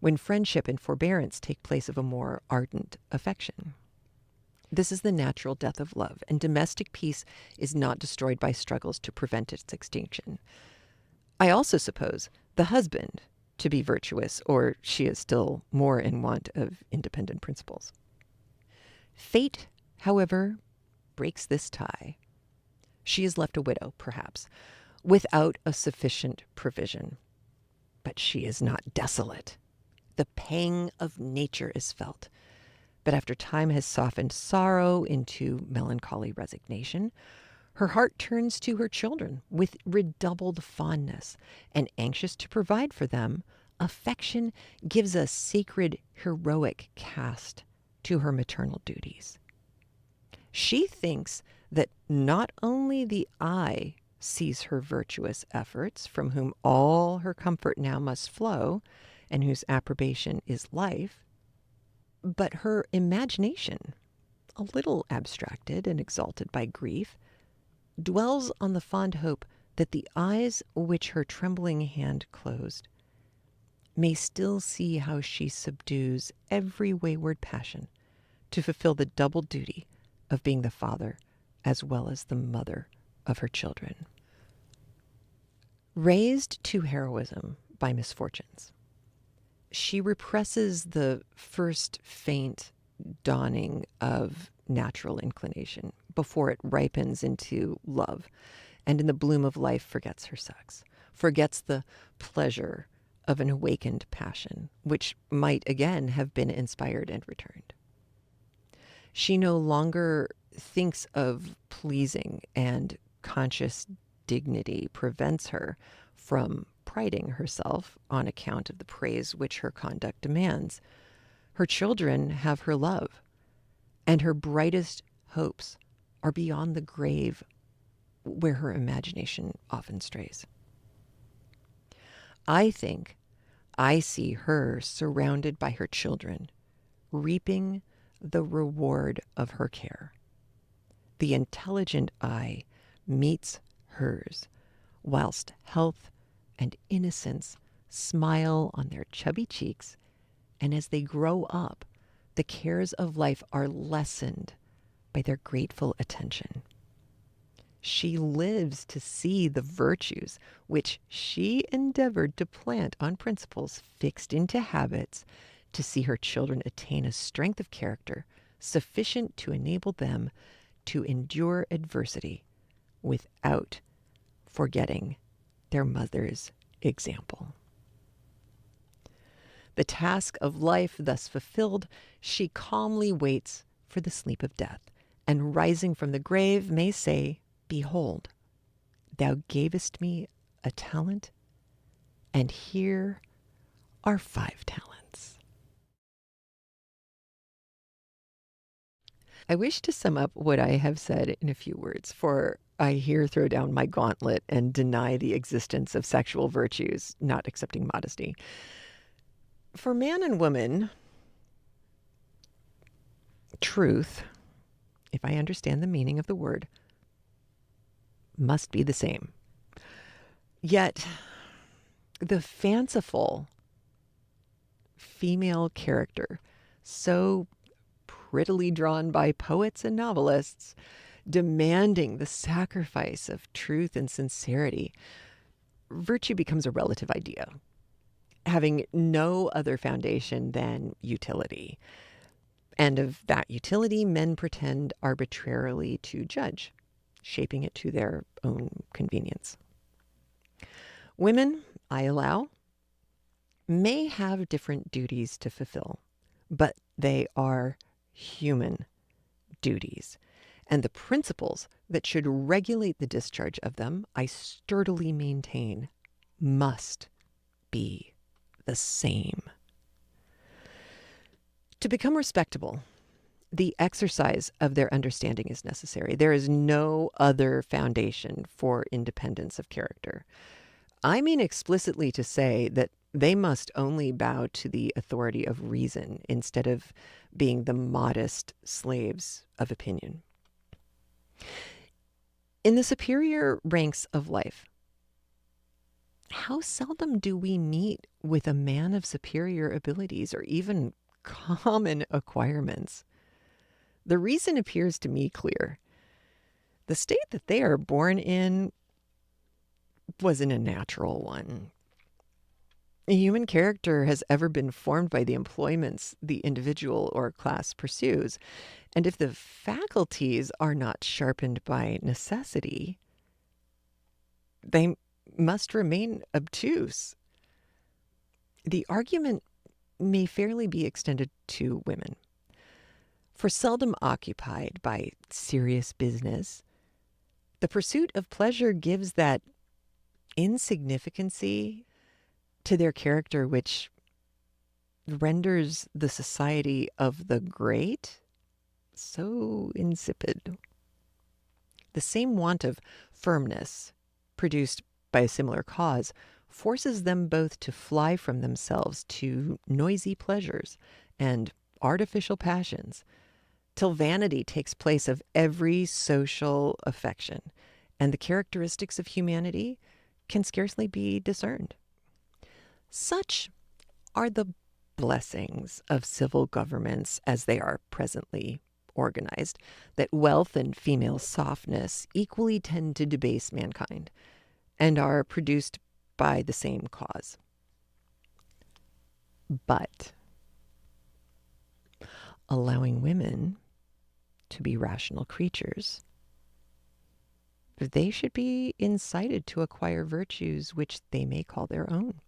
when friendship and forbearance take place of a more ardent affection. This is the natural death of love, and domestic peace is not destroyed by struggles to prevent its extinction. I also suppose the husband to be virtuous, or she is still more in want of independent principles. Fate, however, breaks this tie. She is left a widow, perhaps, without a sufficient provision. But she is not desolate. The pang of nature is felt. But after time has softened sorrow into melancholy resignation, Her heart turns to her children with redoubled fondness, and anxious to provide for them, affection gives a sacred, heroic cast to her maternal duties. She thinks that not only the eye sees her virtuous efforts, from whom all her comfort now must flow, and whose approbation is life, but her imagination, a little abstracted and exalted by grief, dwells on the fond hope that the eyes which her trembling hand closed may still see how she subdues every wayward passion to fulfill the double duty of being the father as well as the mother of her children. Raised to heroism by misfortunes, she represses the first faint dawning of natural inclination before it ripens into love, and in the bloom of life forgets her sex, forgets the pleasure of an awakened passion, which might again have been inspired and returned. She no longer thinks of pleasing, and conscious dignity prevents her from priding herself on account of the praise which her conduct demands. Her children have her love, and her brightest hopes are beyond the grave where her imagination often strays. I think I see her surrounded by her children, reaping the reward of her care. The intelligent eye meets hers, whilst health and innocence smile on their chubby cheeks, and as they grow up, the cares of life are lessened by their grateful attention. She lives to see the virtues which she endeavored to plant on principles fixed into habits, to see her children attain a strength of character sufficient to enable them to endure adversity without forgetting their mother's example. The task of life thus fulfilled, she calmly waits for the sleep of death, and rising from the grave may say, "Behold, thou gavest me a talent, and here are 5 talents." I wish to sum up what I have said in a few words, for I here throw down my gauntlet and deny the existence of sexual virtues, not excepting modesty. For man and woman, truth, if I understand the meaning of the word, must be the same. Yet, the fanciful female character, so prettily drawn by poets and novelists, demanding the sacrifice of truth and sincerity, virtue becomes a relative idea, having no other foundation than utility. And of that utility, men pretend arbitrarily to judge, shaping it to their own convenience. Women, I allow, may have different duties to fulfill, but they are human duties. And the principles that should regulate the discharge of them, I sturdily maintain, must be the same. To become respectable, the exercise of their understanding is necessary. There is no other foundation for independence of character. I mean explicitly to say that they must only bow to the authority of reason instead of being the modest slaves of opinion. In the superior ranks of life, how seldom do we meet with a man of superior abilities or even common acquirements? The reason appears to me clear. The state that they are born in wasn't a natural one. Human character has ever been formed by the employments the individual or class pursues. And if the faculties are not sharpened by necessity, they must remain obtuse. The argument may fairly be extended to women. For seldom occupied by serious business, The pursuit of pleasure gives that insignificancy to their character, which renders the society of the great so insipid. The same want of firmness, produced by a similar cause, forces them both to fly from themselves to noisy pleasures and artificial passions, till vanity takes place of every social affection, and the characteristics of humanity can scarcely be discerned. Such are the blessings of civil governments as they are presently organized, that wealth and female softness equally tend to debase mankind, and are produced by the same cause. But allowing women to be rational creatures, they should be incited to acquire virtues which they may call their own.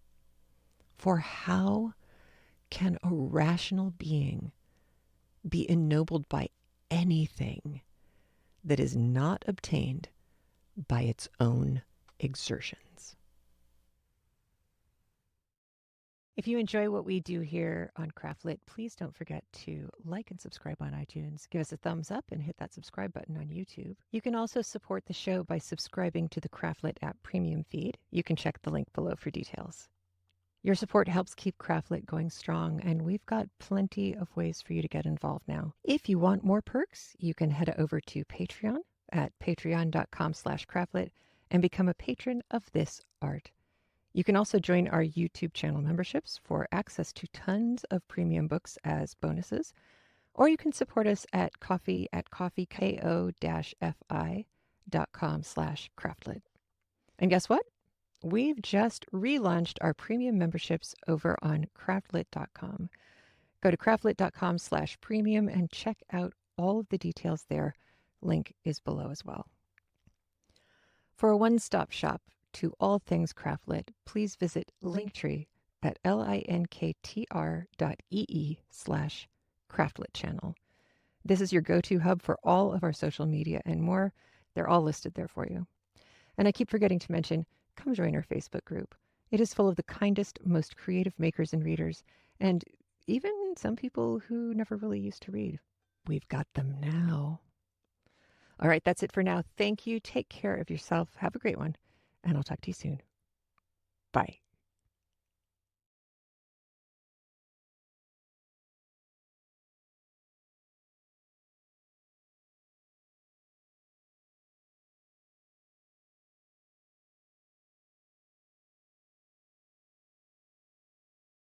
For how can a rational being be ennobled by anything that is not obtained by its own exertions? If you enjoy what we do here on Craftlit, please don't forget to like and subscribe on iTunes. Give us a thumbs up and hit that subscribe button on YouTube. You can also support the show by subscribing to the Craftlit app premium feed. You can check the link below for details. Your support helps keep Craftlit going strong, and we've got plenty of ways for you to get involved now. If you want more perks, you can head over to Patreon at patreon.com/Craftlit and become a patron of this art. You can also join our YouTube channel memberships for access to tons of premium books as bonuses, or you can support us at ko-fi.com/Craftlit. And guess what? We've just relaunched our premium memberships over on craftlit.com. Go to craftlit.com/premium and check out all of the details there. Link is below as well. For a one-stop shop to all things Craftlit, please visit Linktree at linktr.ee/Craftlit channel. This is your go-to hub for all of our social media and more. They're all listed there for you. And I keep forgetting to mention, come join our Facebook group. It is full of the kindest, most creative makers and readers, and even some people who never really used to read. We've got them now. All right, that's it for now. Thank you. Take care of yourself. Have a great one, and I'll talk to you soon. Bye.